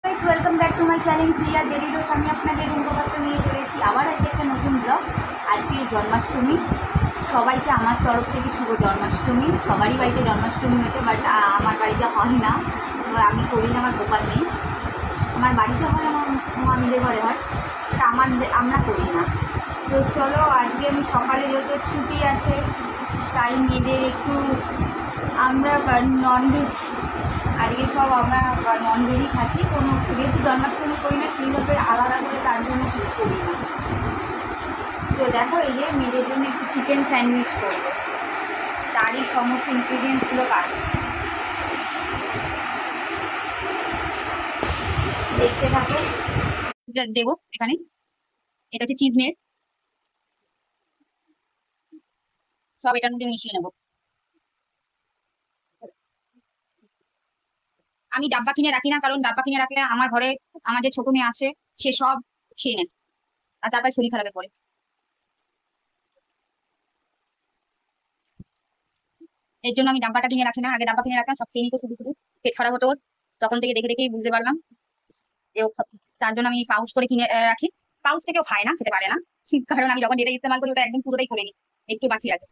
Welcome back to my channel Priya daily রোজ। আমি আপনাদের রুম্পপাত্র নিয়ে চলেছি আবার আজকে একটা নতুন ব্লগ। আজকে জন্মাষ্টমী, সবাইকে আমার তরফ থেকে শুভ জন্মাষ্টমী। সবারই বাড়িতে জন্মাষ্টমী হচ্ছে, বাট আমার বাড়িতে হয় না, আমি করি না, আমার গোপাল নেই। আমার বাড়িতে হয়, আমার মামিদের ঘরে হয়, তা আমরা করি না। তো চলো, আজকে আমি সকালে যেহেতু ছুটি আছে তাই মেয়েদের একটু আমরা ননভেজ, আজকে সব আমরা ননভেজই খাচ্ছি। কোনো যেহেতু জন্মাষ্টমী করি না সেইভাবে আলাদা করে, তার জন্য কিছু করি না। তো দেখো, এই যে মেয়েদের জন্য একটু চিকেন স্যান্ডউইচ করবো, তারই সমস্ত ইনগ্রিডিয়েন্টসগুলো কাটছি, দেখতে থাকো। দেবো এখানে, এটা হচ্ছে চিজমের, সব এটার মধ্যে মিশিয়ে নেবো। আমি ডাব্বা কিনে রাখি না, কারণ ডাব্বা কিনে রাখলে আমার ঘরে আমার যে ছোট মেয়ে আছে সে সব খেয়ে নেয়, আর তারপর শরীর খারাপে পড়ে। এর জন্য আমি ডাব্বাটা কিনে রাখি না। আগে ডাব্বা কিনে রাখলাম, সব খেয়ে নিত শুধু শুধু, পেট খারাপ হতো ওর। তখন থেকে দেখে দেখেই বুঝতে পারলাম যে ও তার জন্য আমি পাউচ করে কিনে রাখি। পাউচ থেকেও খায় না, খেতে পারে না, কারণ আমি যখন যেটা ইস্তেমাল করি ওটা একদম পুরোটাই করে নিই, একটু বাঁচিয়ে রাখি,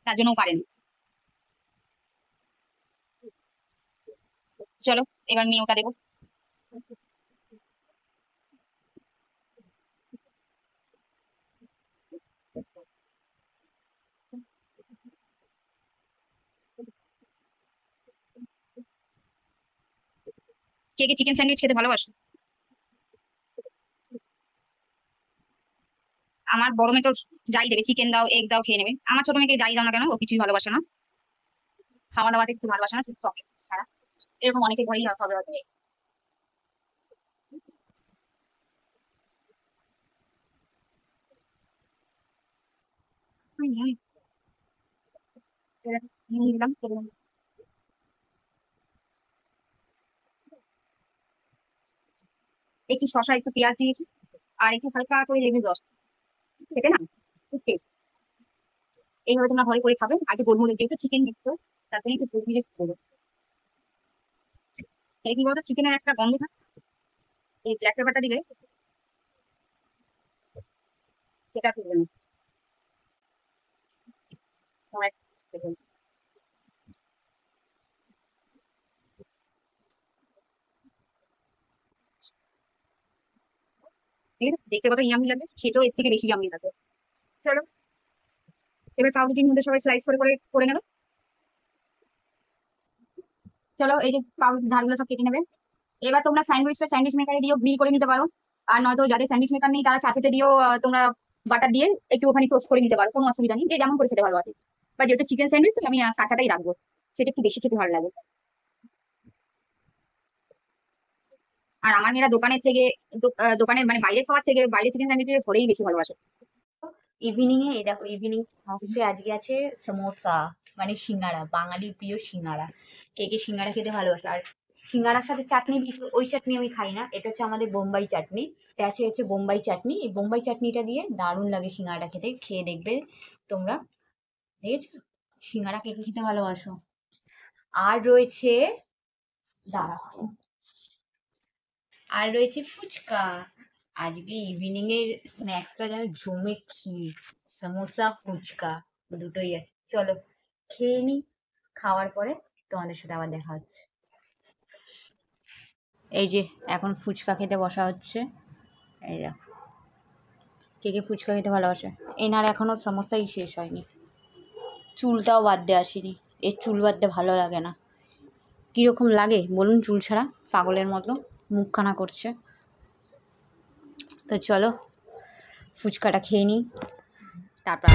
তার জন্য ও পারে না। চলো, এবার মেয়ে ওটা দেবো। কে কে চিকেন স্যান্ডউইচ খেতে ভালোবাসে? আমার বড় মেয়ে তো যাই দেবে, চিকেন দাও এগ দাও খেয়ে নেবে। আমার ছোট মেয়েকে যাই দাও না কেন, ও কিছুই ভালোবাসে না, খাওয়া দাওয়াতে কিছু ভালোবাসে না, শুধু চকলেট ছাড়া। এরকম অনেকের ঘরেই হবে হয়তো। আমি নুন নুন দিলাম, একটু শসা, একটু পেঁয়াজ দিয়েছি, আর একটু হালকা করে লেবুর রস, খেতে না খুব টেস্ট। এইভাবে তোমরা ঘরে করে খাবে। আগে গোলমরিচ, যেহেতু চিকেন দিচ্ছ তার জন্য একটু গোলমরিচ দেবো। তাহলে কি বলতো, চিকেনের একটা গন্ধ থাকে, এই ব্ল্যাক পেপারটা দিলে সেটা করবে না। তোমার ঠিক আছে, দেখতে কত ইয়ামি লাগে, খেতেও এর থেকে বেশি ইয়ামি লাগে। চলো, এবার পাউরুটির মধ্যে সবাই স্লাইস করে করে করে নেবে। চলো, এই যে পাউরুটির ধারগুলো সব কেটে নেবে। এবার তোমরা স্যান্ডউইচ মেকারে দিয়েও গ্রিল করে নিতে পারো, আর নয়তো যাদের স্যান্ডউইচ মেকার নেই তারা চাটুতে দিয়েও তোমরা বাটার দিয়ে একটু ওখানে টোস্ট করে নিতে পারো, কোনো অসুবিধা নেই, যে যেমন করে খেতে ভালোবাসে। বা যেহেতু চিকেন স্যান্ডউইচ আমি কাঁচাটাই রাখবো, সেটা একটু বেশি খেতে ভালো লাগে। আর আমার মেয়েরা দোকানের থেকে দোকানের মানে বাইরে খাওয়ার থেকে বাইরে চিকেন স্যান্ডউইচ ঘরেই বেশি ভালোবাসে। ইভিনিং এ এই দেখো, ইভিনিং স্ন্যাক্সে আজকে আছে সমোসা, মানে সিঙ্গারা, বাঙালির প্রিয় সিঙ্গারা। কে কে সিঙ্গারা খেতে ভালোবাসে? আর সিঙ্গারার সাথে চাটনি দিয়েছিল, ওই চাটনি আমি খাই না, এটা হচ্ছে আমাদের বোম্বাই চাটনি। এটা আছে হচ্ছে বোম্বাই চাটনি, এই বোম্বাই চাটনিটা দিয়ে দারুণ লাগে সিঙ্গারাটা খেতে, খেয়ে দেখবে তোমরা। দেখেছো সিঙ্গারা কে কে খেতে ভালোবাসো? আর রয়েছে, দাঁড়াও, আর রয়েছে ফুচকা। আজকে ইভিনিং এর স্ন্যাক্সটা যেন জমে ক্ষীর, সমোসা ফুচকা দুটোই আছে। চলো খেয়ে নি, খাওয়ার পরে তোমাদের সাথে আবার দেখা হচ্ছে। এই যে এখন ফুচকা খেতে বসা হচ্ছে। এই দেখো, কে কে ফুচকা খেতে ভালোবাসে? এনার এখনো সমোসাই শেষ হয়নি, চুলটাও বাদ দিয়ে আসেনি। এর চুল বাদ দিয়ে ভালো লাগে না। কিরকম লাগে বলুন চুল ছাড়া? পাগলের মতো মুখখানা করছে। তো চলো ফুচকাটা খেয়ে নিই, তারপর